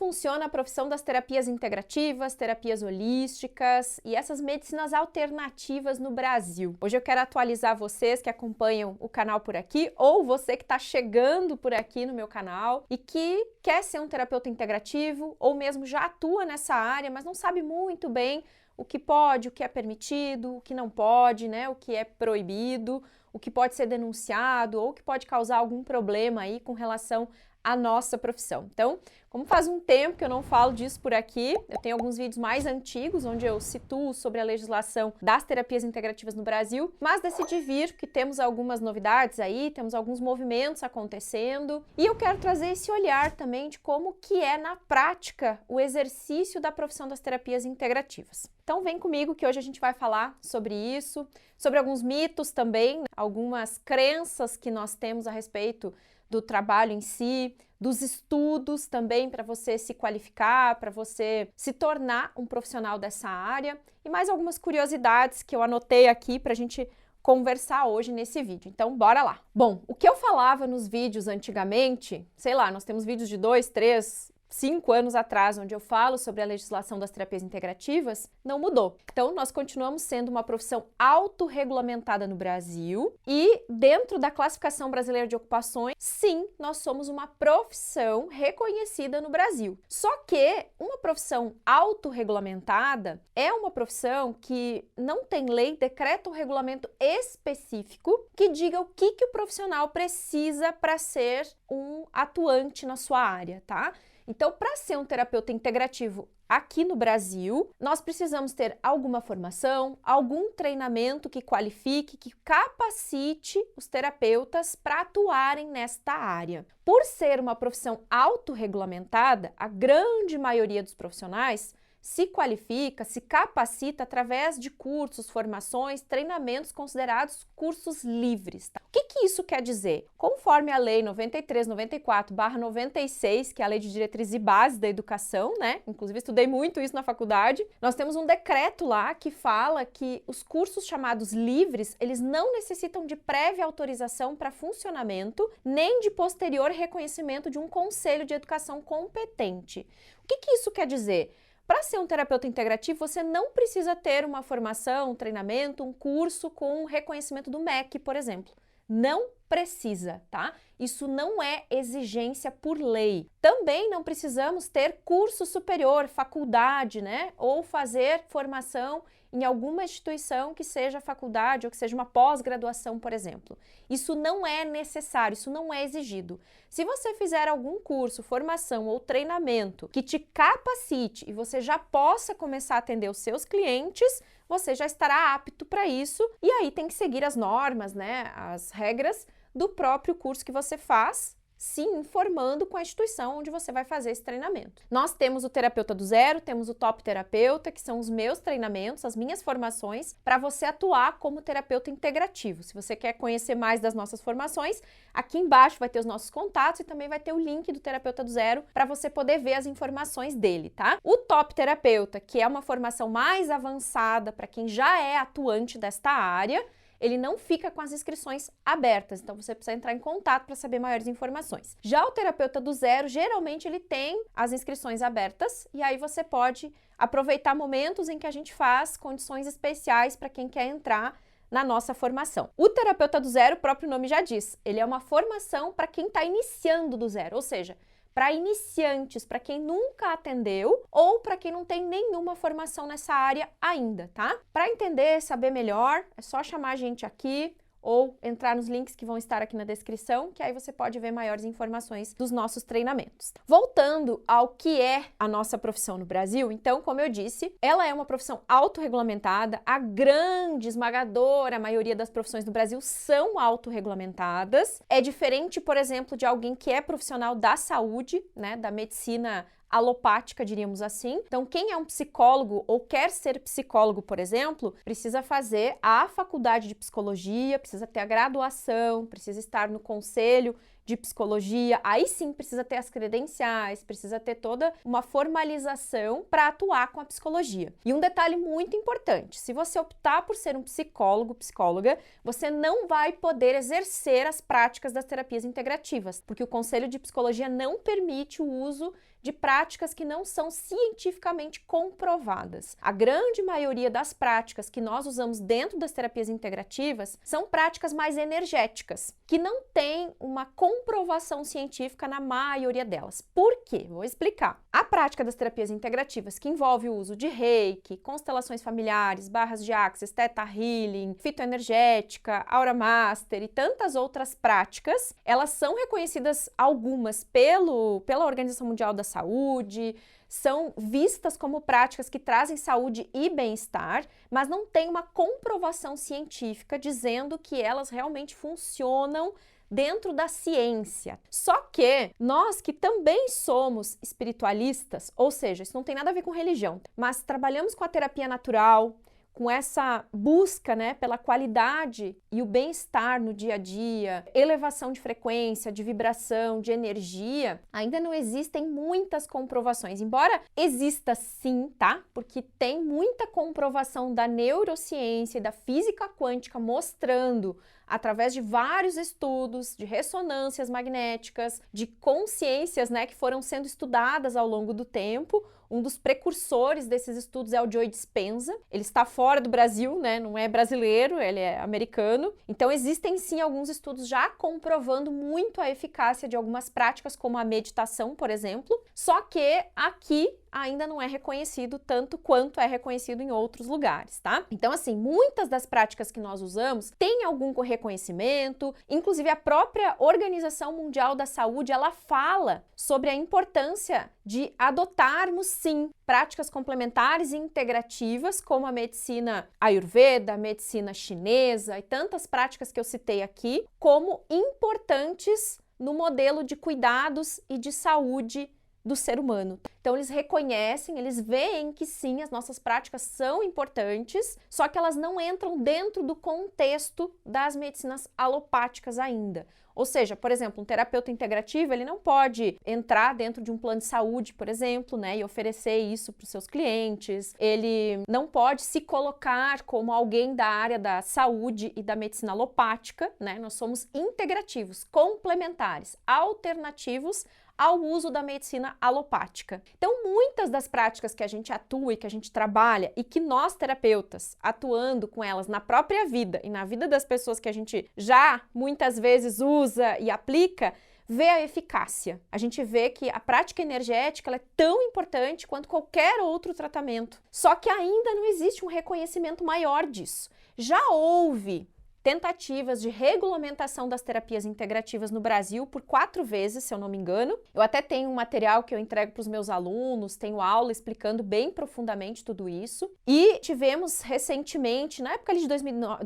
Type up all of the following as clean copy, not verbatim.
funciona a profissão das terapias integrativas, terapias holísticas e essas medicinas alternativas no Brasil. Hoje eu quero atualizar vocês que acompanham o canal por aqui ou você que está chegando por aqui no meu canal e que quer ser um terapeuta integrativo ou mesmo já atua nessa área, mas não sabe muito bem o que pode, o que é permitido, o que não pode, né? O que é proibido, o que pode ser denunciado ou o que pode causar algum problema aí com relação à nossa profissão. Então, como faz um tempo que eu não falo disso por aqui, eu tenho alguns vídeos mais antigos onde eu situo sobre a legislação das terapias integrativas no Brasil, mas decidi vir que temos algumas novidades aí, temos alguns movimentos acontecendo e eu quero trazer esse olhar também de como que é na prática o exercício da profissão das terapias integrativas. Então vem comigo que hoje a gente vai falar sobre isso, sobre alguns mitos também, algumas crenças que nós temos a respeito do trabalho em si, dos estudos também para você se qualificar, para você se tornar um profissional dessa área e mais algumas curiosidades que eu anotei aqui para a gente conversar hoje nesse vídeo. Então, bora lá! Bom, o que eu falava nos vídeos antigamente, sei lá, nós temos vídeos de 2, 3, 5 anos atrás, onde eu falo sobre a legislação das terapias integrativas, não mudou. Então, nós continuamos sendo uma profissão autorregulamentada no Brasil e dentro da classificação brasileira de ocupações, sim, nós somos uma profissão reconhecida no Brasil. Só que uma profissão autorregulamentada é uma profissão que não tem lei, decreto ou regulamento específico que diga o que o profissional precisa para ser um atuante na sua área, tá? Então, para ser um terapeuta integrativo aqui no Brasil, nós precisamos ter alguma formação, algum treinamento que qualifique, que capacite os terapeutas para atuarem nesta área. Por ser uma profissão autorregulamentada, a grande maioria dos profissionais se qualifica, se capacita através de cursos, formações, treinamentos considerados cursos livres. Tá? O que isso quer dizer? Conforme a Lei 93/94/96, que é a Lei de Diretrizes e Bases da Educação, né? Inclusive estudei muito isso na faculdade, nós temos um decreto lá que fala que os cursos chamados livres, eles não necessitam de prévia autorização para funcionamento, nem de posterior reconhecimento de um conselho de educação competente. O que isso quer dizer? Para ser um terapeuta integrativo, você não precisa ter uma formação, um treinamento, um curso com reconhecimento do MEC, por exemplo. Não precisa, tá? Isso não é exigência por lei. Também não precisamos ter curso superior, faculdade, né? Ou fazer formação em alguma instituição que seja faculdade ou que seja uma pós-graduação, por exemplo. Isso não é necessário, isso não é exigido. Se você fizer algum curso, formação ou treinamento que te capacite e você já possa começar a atender os seus clientes, você já estará apto para isso e aí tem que seguir as normas, né, as regras do próprio curso que você faz, se informando com a instituição onde você vai fazer esse treinamento. Nós temos o Terapeuta do Zero, temos o Top Terapeuta, que são os meus treinamentos, as minhas formações, para você atuar como terapeuta integrativo. Se você quer conhecer mais das nossas formações, aqui embaixo vai ter os nossos contatos e também vai ter o link do Terapeuta do Zero para você poder ver as informações dele, tá? O Top Terapeuta, que é uma formação mais avançada para quem já é atuante desta área, ele não fica com as inscrições abertas, então você precisa entrar em contato para saber maiores informações. Já o Terapeuta do Zero, geralmente ele tem as inscrições abertas e aí você pode aproveitar momentos em que a gente faz condições especiais para quem quer entrar na nossa formação. O Terapeuta do Zero, o próprio nome já diz, ele é uma formação para quem está iniciando do zero, ou seja, para iniciantes, para quem nunca atendeu ou para quem não tem nenhuma formação nessa área ainda, tá? Para entender, saber melhor, é só chamar a gente aqui ou entrar nos links que vão estar aqui na descrição, que aí você pode ver maiores informações dos nossos treinamentos. Voltando ao que é a nossa profissão no Brasil, então, como eu disse, ela é uma profissão autorregulamentada, a grande, esmagadora maioria das profissões no Brasil são autorregulamentadas. É diferente, por exemplo, de alguém que é profissional da saúde, né, da medicina alopática, diríamos assim. Então, quem é um psicólogo ou quer ser psicólogo, por exemplo, precisa fazer a faculdade de psicologia, precisa ter a graduação, precisa estar no conselho de psicologia, aí sim precisa ter as credenciais, precisa ter toda uma formalização para atuar com a psicologia. E um detalhe muito importante, se você optar por ser um psicólogo, psicóloga, você não vai poder exercer as práticas das terapias integrativas, porque o Conselho de Psicologia não permite o uso de práticas que não são cientificamente comprovadas. A grande maioria das práticas que nós usamos dentro das terapias integrativas são práticas mais energéticas, que não têm uma comprovação científica na maioria delas. Por quê? Vou explicar. A prática das terapias integrativas, que envolve o uso de reiki, constelações familiares, barras de axis, theta healing, fitoenergética, aura master e tantas outras práticas, elas são reconhecidas algumas pela Organização Mundial da Saúde, são vistas como práticas que trazem saúde e bem-estar, mas não tem uma comprovação científica dizendo que elas realmente funcionam dentro da ciência. Só que nós que também somos espiritualistas, ou seja, isso não tem nada a ver com religião, mas trabalhamos com a terapia natural, com essa busca, né, pela qualidade e o bem-estar no dia a dia, elevação de frequência, de vibração, de energia, ainda não existem muitas comprovações. Embora exista sim, tá? Porque tem muita comprovação da neurociência e da física quântica mostrando, através de vários estudos, de ressonâncias magnéticas, de consciências, né, que foram sendo estudadas ao longo do tempo. Um dos precursores desses estudos é o Joe Dispenza. Ele está fora do Brasil, né? Não é brasileiro, ele é americano. Então existem sim alguns estudos já comprovando muito a eficácia de algumas práticas, como a meditação, por exemplo. Só que aqui ainda não é reconhecido tanto quanto é reconhecido em outros lugares, tá? Então, assim, muitas das práticas que nós usamos têm algum reconhecimento, inclusive a própria Organização Mundial da Saúde, ela fala sobre a importância de adotarmos, sim, práticas complementares e integrativas, como a medicina Ayurveda, a medicina chinesa e tantas práticas que eu citei aqui, como importantes no modelo de cuidados e de saúde do ser humano. Então eles reconhecem, eles veem que sim, as nossas práticas são importantes, só que elas não entram dentro do contexto das medicinas alopáticas ainda. Ou seja, por exemplo, um terapeuta integrativo, ele não pode entrar dentro de um plano de saúde, por exemplo, né, e oferecer isso para os seus clientes. Ele não pode se colocar como alguém da área da saúde e da medicina alopática, né? Nós somos integrativos, complementares, alternativos ao uso da medicina alopática. Então, muitas das práticas que a gente atua e que a gente trabalha e que nós, terapeutas, atuando com elas na própria vida e na vida das pessoas que a gente já muitas vezes usa e aplica, vê a eficácia. A gente vê que a prática energética ela é tão importante quanto qualquer outro tratamento. Só que ainda não existe um reconhecimento maior disso. Já houve tentativas de regulamentação das terapias integrativas no Brasil por 4 vezes, se eu não me engano. Eu até tenho um material que eu entrego para os meus alunos, tenho aula explicando bem profundamente tudo isso. E tivemos recentemente, na época ali de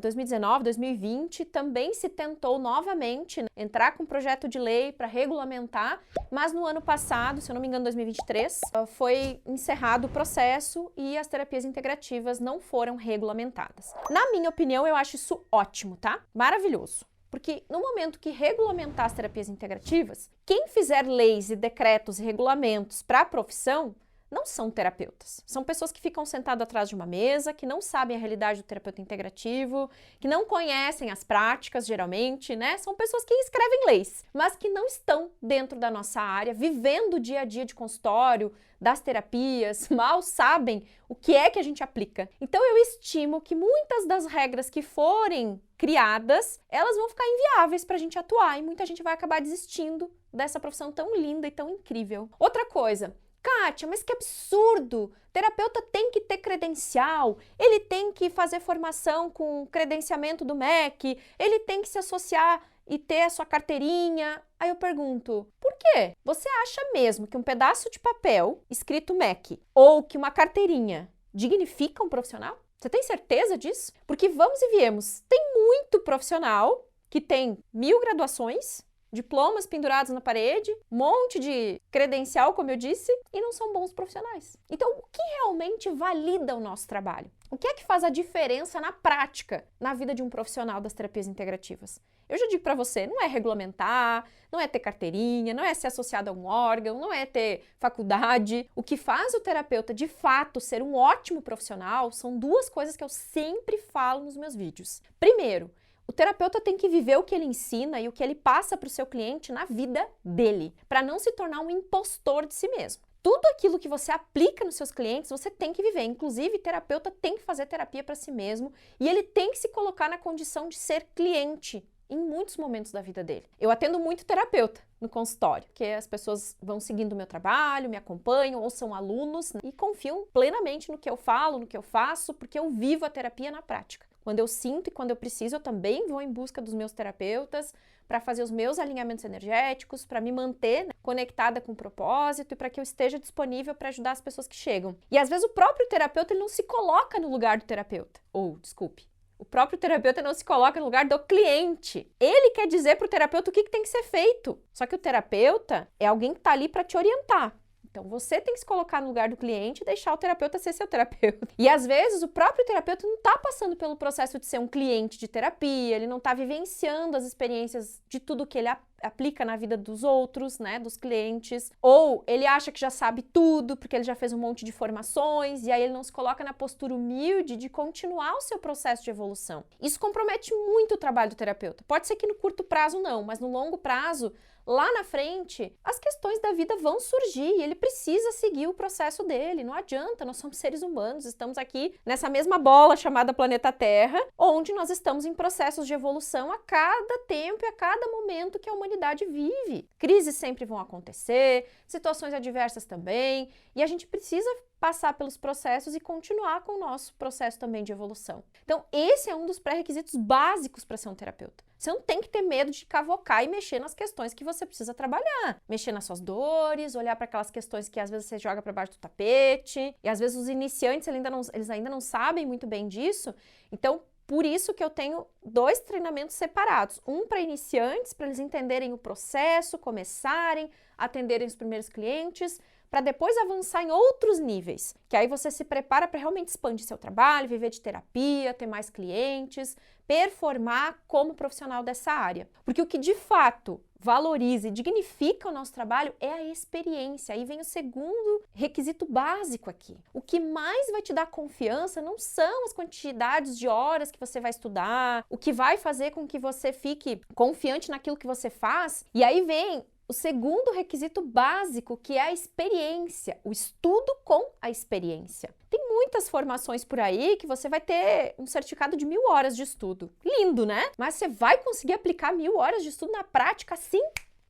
2019, 2020, também se tentou novamente entrar com um projeto de lei para regulamentar, mas no ano passado, se eu não me engano, 2023, foi encerrado o processo e as terapias integrativas não foram regulamentadas. Na minha opinião, eu acho isso ótimo. Tá? Maravilhoso. Porque no momento que regulamentar as terapias integrativas, quem fizer leis e decretos e regulamentos para a profissão não são terapeutas. São pessoas que ficam sentadas atrás de uma mesa, que não sabem a realidade do terapeuta integrativo, que não conhecem as práticas, geralmente, né? São pessoas que escrevem leis, mas que não estão dentro da nossa área, vivendo o dia a dia de consultório, das terapias, mal sabem o que é que a gente aplica. Então eu estimo que muitas das regras que forem criadas, elas vão ficar inviáveis para a gente atuar e muita gente vai acabar desistindo dessa profissão tão linda e tão incrível. Outra coisa, Kátia, mas que absurdo! Terapeuta tem que ter credencial, ele tem que fazer formação com credenciamento do MEC, ele tem que se associar e ter a sua carteirinha. Aí eu pergunto, por quê? Você acha mesmo que um pedaço de papel escrito MEC ou que uma carteirinha dignifica um profissional? Você tem certeza disso? Porque vamos e viemos, tem muito profissional que tem 1000 graduações, diplomas pendurados na parede, um monte de credencial, como eu disse, e não são bons profissionais. Então, o que realmente valida o nosso trabalho? O que é que faz a diferença na prática, na vida de um profissional das terapias integrativas? Eu já digo para você, não é regulamentar, não é ter carteirinha, não é ser associado a um órgão, não é ter faculdade. O que faz o terapeuta, de fato, ser um ótimo profissional são 2 coisas que eu sempre falo nos meus vídeos. Primeiro, o terapeuta tem que viver o que ele ensina e o que ele passa para o seu cliente na vida dele, para não se tornar um impostor de si mesmo. tudo aquilo que você aplica nos seus clientes, você tem que viver. Inclusive, terapeuta tem que fazer terapia para si mesmo e ele tem que se colocar na condição de ser cliente em muitos momentos da vida dele. Eu atendo muito terapeuta no consultório, porque as pessoas vão seguindo o meu trabalho, me acompanham ou são alunos, né, e confiam plenamente no que eu falo, no que eu faço, porque eu vivo a terapia na prática. Quando eu sinto e quando eu preciso, eu também vou em busca dos meus terapeutas para fazer os meus alinhamentos energéticos, para me manter, né, conectada com o propósito e para que eu esteja disponível para ajudar as pessoas que chegam. E às vezes o próprio terapeuta ele não se coloca no lugar do terapeuta. O próprio terapeuta não se coloca no lugar do cliente. Ele quer dizer para o terapeuta o que tem que ser feito. Só que o terapeuta é alguém que está ali para te orientar. Então, você tem que se colocar no lugar do cliente e deixar o terapeuta ser seu terapeuta. E, às vezes, o próprio terapeuta não está passando pelo processo de ser um cliente de terapia, ele não está vivenciando as experiências de tudo que ele aplica na vida dos outros, né, dos clientes. Ou ele acha que já sabe tudo, porque ele já fez um monte de formações, e aí ele não se coloca na postura humilde de continuar o seu processo de evolução. Isso compromete muito o trabalho do terapeuta. Pode ser que no curto prazo não, mas no longo prazo, lá na frente, as questões da vida vão surgir e ele precisa seguir o processo dele. Não adianta, nós somos seres humanos, estamos aqui nessa mesma bola chamada planeta Terra, onde nós estamos em processos de evolução a cada tempo e a cada momento que a humanidade vive. Crises sempre vão acontecer, situações adversas também, e a gente precisa passar pelos processos e continuar com o nosso processo também de evolução. Então, esse é um dos pré-requisitos básicos para ser um terapeuta. Você não tem que ter medo de cavocar e mexer nas questões que você precisa trabalhar. Mexer nas suas dores, olhar para aquelas questões que às vezes você joga para baixo do tapete, e às vezes os iniciantes eles ainda não sabem muito bem disso. Então, por isso que eu tenho 2 treinamentos separados. Um para iniciantes, para eles entenderem o processo, começarem, atenderem os primeiros clientes, para depois avançar em outros níveis, que aí você se prepara para realmente expandir seu trabalho, viver de terapia, ter mais clientes, performar como profissional dessa área. Porque o que de fato valoriza e dignifica o nosso trabalho é a experiência. Aí vem o segundo requisito básico aqui. O que mais vai te dar confiança não são as quantidades de horas que você vai estudar, o que vai fazer com que você fique confiante naquilo que você faz. E aí vem o segundo requisito básico, que é a experiência, o estudo com a experiência. Tem muitas formações por aí que você vai ter um certificado de 1000 horas de estudo. Lindo, né? Mas você vai conseguir aplicar 1000 horas de estudo na prática assim?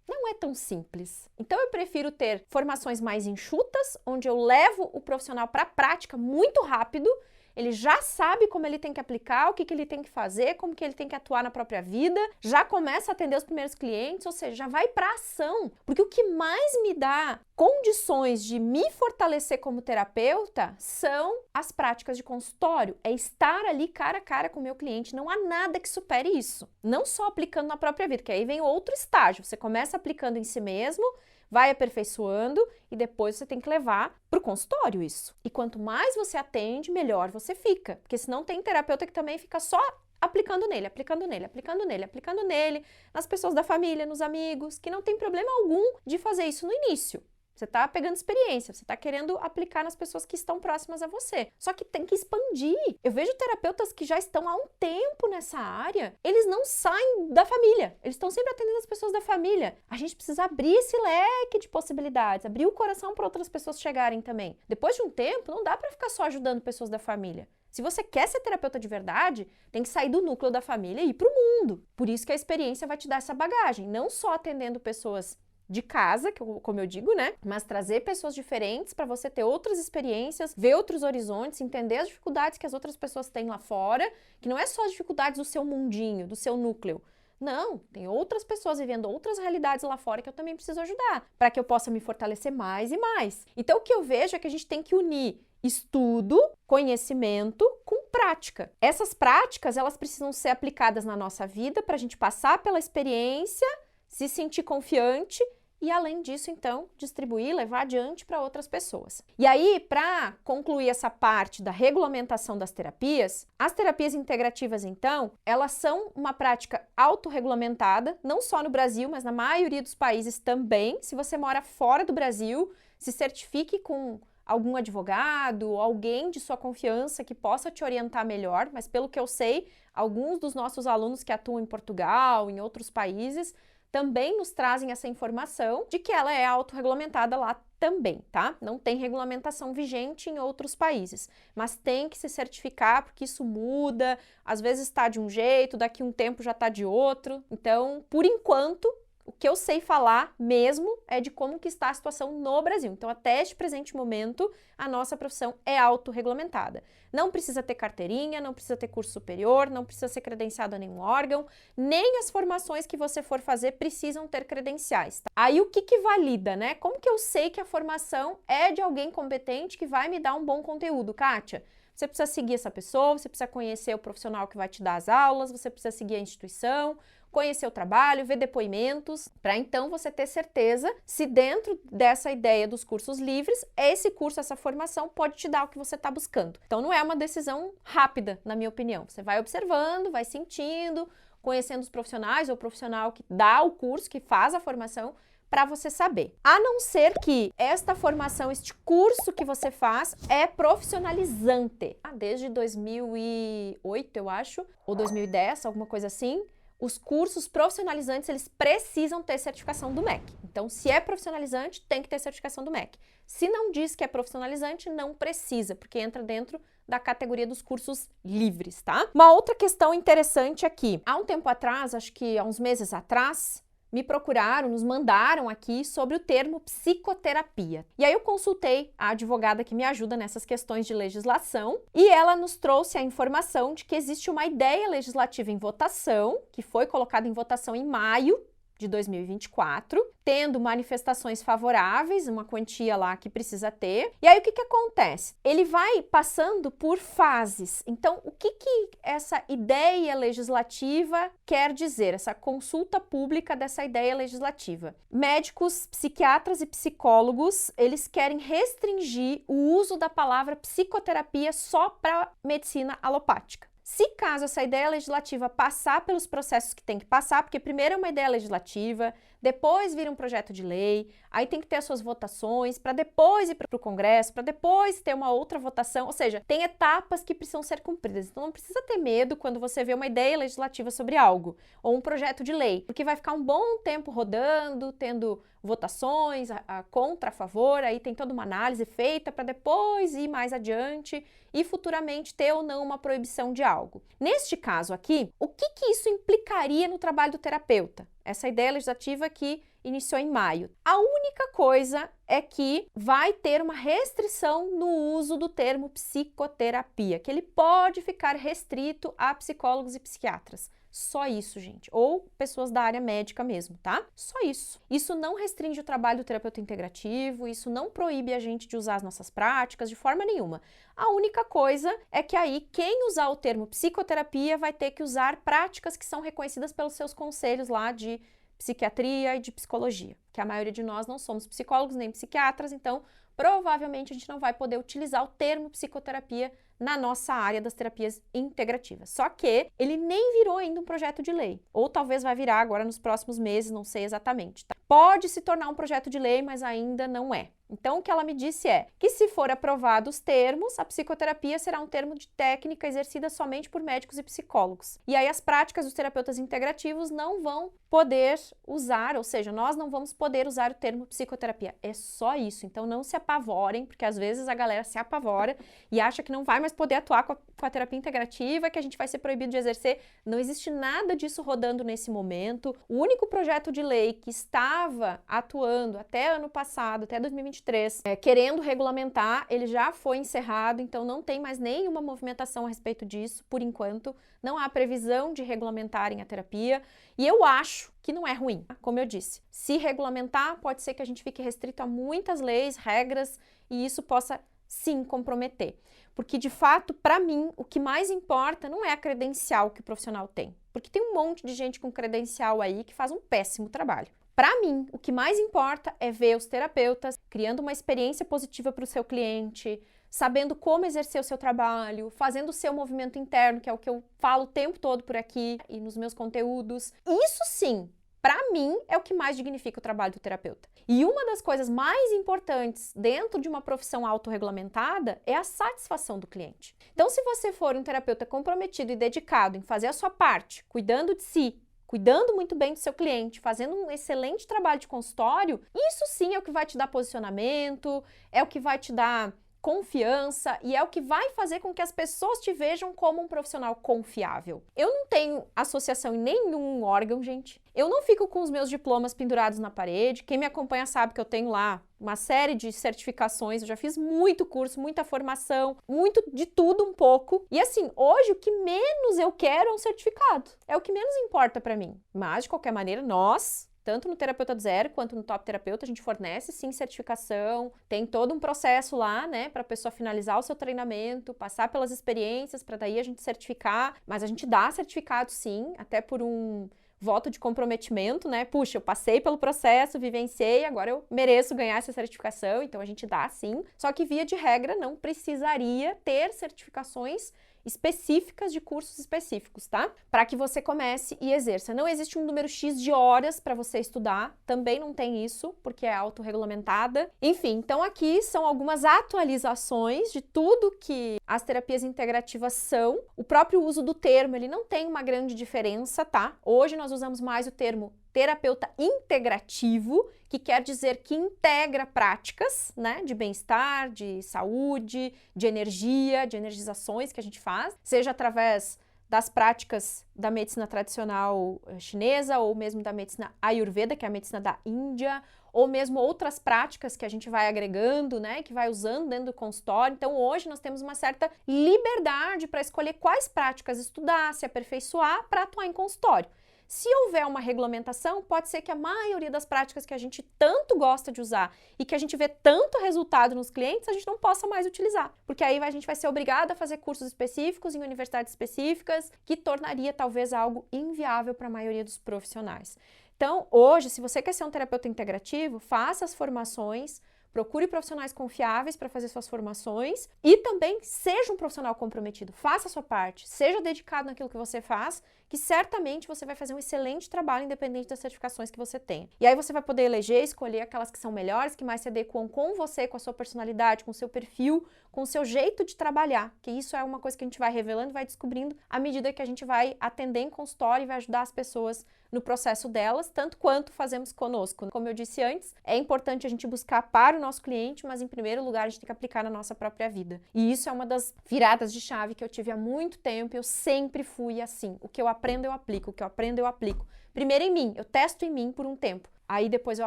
Não é tão simples. Então eu prefiro ter formações mais enxutas, onde eu levo o profissional para a prática muito rápido. Ele já sabe como ele tem que aplicar, o que ele tem que fazer, como que ele tem que atuar na própria vida, já começa a atender os primeiros clientes, ou seja, já vai para ação. Porque o que mais me dá condições de me fortalecer como terapeuta são as práticas de consultório, é estar ali cara a cara com o meu cliente. Não há nada que supere isso. Não só aplicando na própria vida, que aí vem outro estágio. Você começa aplicando em si mesmo, vai aperfeiçoando e depois você tem que levar para o consultório isso. E quanto mais você atende, melhor você fica. Porque senão tem terapeuta que também fica só aplicando nele, aplicando nele, aplicando nele, aplicando nele, nas pessoas da família, nos amigos, que não tem problema algum de fazer isso no início. Você está pegando experiência, você está querendo aplicar nas pessoas que estão próximas a você. Só que tem que expandir. Eu vejo terapeutas que já estão há um tempo nessa área, eles não saem da família. Eles estão sempre atendendo as pessoas da família. A gente precisa abrir esse leque de possibilidades, abrir o coração para outras pessoas chegarem também. Depois de um tempo, não dá para ficar só ajudando pessoas da família. Se você quer ser terapeuta de verdade, tem que sair do núcleo da família e ir para o mundo. Por isso que a experiência vai te dar essa bagagem, não só atendendo pessoas de casa, como eu digo, né? Mas trazer pessoas diferentes para você ter outras experiências, ver outros horizontes, entender as dificuldades que as outras pessoas têm lá fora, que não é só as dificuldades do seu mundinho, do seu núcleo. Não, tem outras pessoas vivendo outras realidades lá fora que eu também preciso ajudar, para que eu possa me fortalecer mais e mais. Então, o que eu vejo é que a gente tem que unir estudo, conhecimento com prática. Essas práticas, elas precisam ser aplicadas na nossa vida para a gente passar pela experiência, se sentir confiante e, além disso, então, distribuir, levar adiante para outras pessoas. E aí, para concluir essa parte da regulamentação das terapias, as terapias integrativas, então, elas são uma prática autorregulamentada, não só no Brasil, mas na maioria dos países também. Se você mora fora do Brasil, se certifique com algum advogado ou alguém de sua confiança que possa te orientar melhor, mas pelo que eu sei, alguns dos nossos alunos que atuam em Portugal, em outros países, também nos trazem essa informação de que ela é autorregulamentada lá também, tá? Não tem regulamentação vigente em outros países, mas tem que se certificar porque isso muda, às vezes está de um jeito, daqui a um tempo já está de outro. Então, por enquanto, o que eu sei falar mesmo é de como que está a situação no Brasil. Então, até este presente momento, a nossa profissão é autorregulamentada. Não precisa ter carteirinha, não precisa ter curso superior, não precisa ser credenciado a nenhum órgão, nem as formações que você for fazer precisam ter credenciais. Tá? Aí, o que valida, né? Como que eu sei que a formação é de alguém competente que vai me dar um bom conteúdo, Kátia? Você precisa seguir essa pessoa, você precisa conhecer o profissional que vai te dar as aulas, você precisa seguir a instituição, conhecer o trabalho, ver depoimentos, para então você ter certeza se dentro dessa ideia dos cursos livres, esse curso, essa formação pode te dar o que você está buscando. Então não é uma decisão rápida, na minha opinião. Você vai observando, vai sentindo, conhecendo os profissionais ou o profissional que dá o curso, que faz a formação, para você saber. A não ser que esta formação, este curso que você faz é profissionalizante. Desde 2008, eu acho, ou 2010, alguma coisa assim, os cursos profissionalizantes, eles precisam ter certificação do MEC. Então, se é profissionalizante, tem que ter certificação do MEC. Se não diz que é profissionalizante, não precisa, porque entra dentro da categoria dos cursos livres, tá? Uma outra questão interessante aqui. Há um tempo atrás, acho que há uns meses atrás, me procuraram, nos mandaram aqui sobre o termo psicoterapia. E aí eu consultei a advogada que me ajuda nessas questões de legislação e ela nos trouxe a informação de que existe uma ideia legislativa em votação, que foi colocada em votação em maio de 2024, tendo manifestações favoráveis, uma quantia lá que precisa ter. E aí o que acontece? Ele vai passando por fases. Então, o que essa ideia legislativa quer dizer? Essa consulta pública dessa ideia legislativa. Médicos, psiquiatras e psicólogos, eles querem restringir o uso da palavra psicoterapia só para medicina alopática. Se caso essa ideia legislativa passar pelos processos que tem que passar, porque primeiro é uma ideia legislativa, depois vira um projeto de lei, aí tem que ter as suas votações, para depois ir para o Congresso, para depois ter uma outra votação, ou seja, tem etapas que precisam ser cumpridas. Então não precisa ter medo quando você vê uma ideia legislativa sobre algo, ou um projeto de lei, porque vai ficar um bom tempo rodando, tendo votações, a contra, a favor, aí tem toda uma análise feita para depois ir mais adiante e futuramente ter ou não uma proibição de algo. Neste caso aqui, o que isso implicaria no trabalho do terapeuta? Essa ideia legislativa que iniciou em maio. A única coisa é que vai ter uma restrição no uso do termo psicoterapia, que ele pode ficar restrito a psicólogos e psiquiatras. Só isso, gente. Ou pessoas da área médica mesmo, tá? Só isso. Isso não restringe o trabalho do terapeuta integrativo, isso não proíbe a gente de usar as nossas práticas de forma nenhuma. A única coisa é que aí quem usar o termo psicoterapia vai ter que usar práticas que são reconhecidas pelos seus conselhos lá de psiquiatria e de psicologia, que a maioria de nós não somos psicólogos nem psiquiatras, então provavelmente a gente não vai poder utilizar o termo psicoterapia na nossa área das terapias integrativas. Só que ele nem virou ainda um projeto de lei, ou talvez vai virar agora nos próximos meses, não sei exatamente. Tá? Pode se tornar um projeto de lei, mas ainda não é. Então, o que ela me disse é que se for aprovado os termos, a psicoterapia será um termo de técnica exercida somente por médicos e psicólogos. E aí as práticas dos terapeutas integrativos não vão poder usar, ou seja, nós não vamos poder usar o termo psicoterapia. É só isso. Então, não se apavorem, porque às vezes a galera se apavora e acha que não vai mais poder atuar com a terapia integrativa, que a gente vai ser proibido de exercer. Não existe nada disso rodando nesse momento. O único projeto de lei que estava atuando até ano passado, até 2023, querendo regulamentar, ele já foi encerrado, então não tem mais nenhuma movimentação a respeito disso, por enquanto. Não há previsão de regulamentarem a terapia e eu acho que não é ruim, como eu disse. Se regulamentar, pode ser que a gente fique restrito a muitas leis, regras e isso possa sim comprometer. Porque, de fato, para mim, o que mais importa não é a credencial que o profissional tem. Porque tem um monte de gente com credencial aí que faz um péssimo trabalho. Para mim, o que mais importa é ver os terapeutas criando uma experiência positiva para o seu cliente, sabendo como exercer o seu trabalho, fazendo o seu movimento interno, que é o que eu falo o tempo todo por aqui e nos meus conteúdos. Isso sim, para mim, é o que mais dignifica o trabalho do terapeuta. E uma das coisas mais importantes dentro de uma profissão autorregulamentada é a satisfação do cliente. Então, se você for um terapeuta comprometido e dedicado em fazer a sua parte, cuidando de si, cuidando muito bem do seu cliente, fazendo um excelente trabalho de consultório, isso sim é o que vai te dar posicionamento, é o que vai te dar confiança e é o que vai fazer com que as pessoas te vejam como um profissional confiável. Eu não tenho associação em nenhum órgão, gente. Eu não fico com os meus diplomas pendurados na parede. Quem me acompanha sabe que eu tenho lá uma série de certificações, eu já fiz muito curso, muita formação, muito de tudo um pouco. E assim, hoje o que menos eu quero é um certificado. É o que menos importa para mim. Mas, de qualquer maneira, nós, tanto no Terapeuta do Zero quanto no Top Terapeuta, a gente fornece sim certificação, tem todo um processo lá, né, para a pessoa finalizar o seu treinamento, passar pelas experiências, para daí a gente certificar, mas a gente dá certificado sim, até por um voto de comprometimento, né? Puxa, eu passei pelo processo, vivenciei, agora eu mereço ganhar essa certificação, então a gente dá sim. Só que via de regra não precisaria ter certificações específicas de cursos específicos, tá? Para que você comece e exerça. Não existe um número X de horas para você estudar, também não tem isso, porque é autorregulamentada. Enfim, então aqui são algumas atualizações de tudo que as terapias integrativas são. O próprio uso do termo, ele não tem uma grande diferença, tá? Hoje nós usamos mais o termo terapeuta integrativo, que quer dizer que integra práticas, né, de bem-estar, de saúde, de energia, de energizações que a gente faz, seja através das práticas da medicina tradicional chinesa ou mesmo da medicina Ayurveda, que é a medicina da Índia, ou mesmo outras práticas que a gente vai agregando, né, que vai usando dentro do consultório. Então, hoje nós temos uma certa liberdade para escolher quais práticas estudar, se aperfeiçoar para atuar em consultório. Se houver uma regulamentação, pode ser que a maioria das práticas que a gente tanto gosta de usar e que a gente vê tanto resultado nos clientes, a gente não possa mais utilizar. Porque aí a gente vai ser obrigado a fazer cursos específicos em universidades específicas, que tornaria talvez algo inviável para a maioria dos profissionais. Então, hoje, se você quer ser um terapeuta integrativo, faça as formações, procure profissionais confiáveis para fazer suas formações e também seja um profissional comprometido, faça a sua parte, seja dedicado naquilo que você faz, que certamente você vai fazer um excelente trabalho independente das certificações que você tenha. E aí você vai poder eleger, escolher aquelas que são melhores, que mais se adequam com você, com a sua personalidade, com o seu perfil, com o seu jeito de trabalhar, que isso é uma coisa que a gente vai revelando e vai descobrindo à medida que a gente vai atender em consultório e vai ajudar as pessoas no processo delas, tanto quanto fazemos conosco. Como eu disse antes, é importante a gente buscar para o nosso cliente, mas em primeiro lugar a gente tem que aplicar na nossa própria vida. E isso é uma das viradas de chave que eu tive há muito tempo, eu sempre fui assim. O que eu aprendo, eu aplico. O que eu aprendo, eu aplico. Primeiro em mim, eu testo em mim por um tempo. Aí depois eu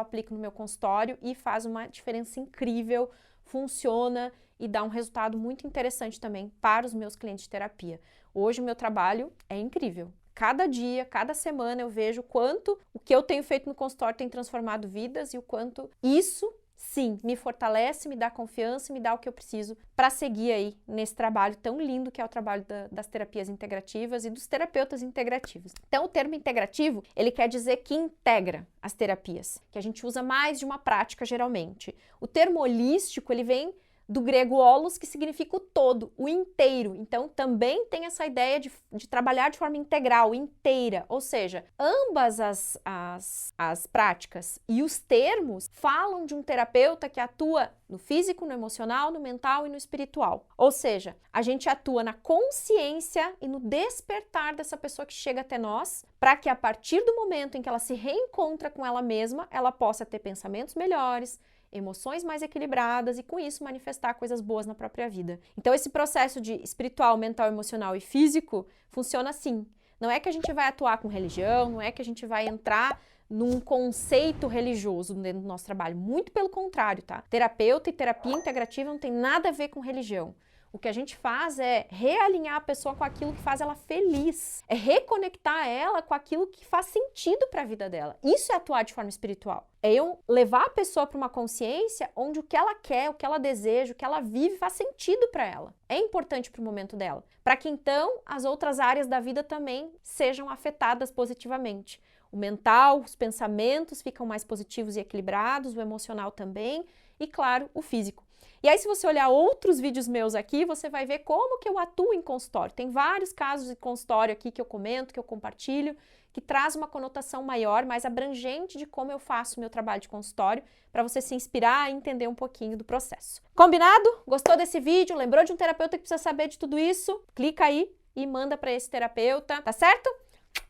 aplico no meu consultório e faz uma diferença incrível, funciona e dá um resultado muito interessante também para os meus clientes de terapia. Hoje o meu trabalho é incrível. Cada dia, cada semana eu vejo o quanto o que eu tenho feito no consultório tem transformado vidas e o quanto isso, sim, me fortalece, me dá confiança e me dá o que eu preciso para seguir aí nesse trabalho tão lindo que é o trabalho das terapias integrativas e dos terapeutas integrativos. Então, o termo integrativo, ele quer dizer que integra as terapias, que a gente usa mais de uma prática geralmente. O termo holístico, ele vem do grego holos, que significa o todo, o inteiro. Então, também tem essa ideia de trabalhar de forma integral, inteira. Ou seja, ambas as práticas e os termos falam de um terapeuta que atua no físico, no emocional, no mental e no espiritual. Ou seja, a gente atua na consciência e no despertar dessa pessoa que chega até nós, para que a partir do momento em que ela se reencontra com ela mesma, ela possa ter pensamentos melhores, emoções mais equilibradas e com isso manifestar coisas boas na própria vida. Então esse processo de espiritual, mental, emocional e físico funciona assim. Não é que a gente vai atuar com religião, não é que a gente vai entrar num conceito religioso dentro do nosso trabalho. Muito pelo contrário, tá? Terapeuta e terapia integrativa não tem nada a ver com religião. O que a gente faz é realinhar a pessoa com aquilo que faz ela feliz. É reconectar ela com aquilo que faz sentido para a vida dela. Isso é atuar de forma espiritual. É eu levar a pessoa para uma consciência onde o que ela quer, o que ela deseja, o que ela vive faz sentido para ela. É importante para o momento dela. Para que então as outras áreas da vida também sejam afetadas positivamente. O mental, os pensamentos ficam mais positivos e equilibrados, o emocional também e, claro, o físico. E aí, se você olhar outros vídeos meus aqui, você vai ver como que eu atuo em consultório. Tem vários casos de consultório aqui que eu comento, que eu compartilho, que traz uma conotação maior, mais abrangente de como eu faço o meu trabalho de consultório, para você se inspirar e entender um pouquinho do processo. Combinado? Gostou desse vídeo? Lembrou de um terapeuta que precisa saber de tudo isso? Clica aí e manda para esse terapeuta, tá certo?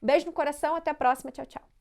Beijo no coração, até a próxima, tchau, tchau.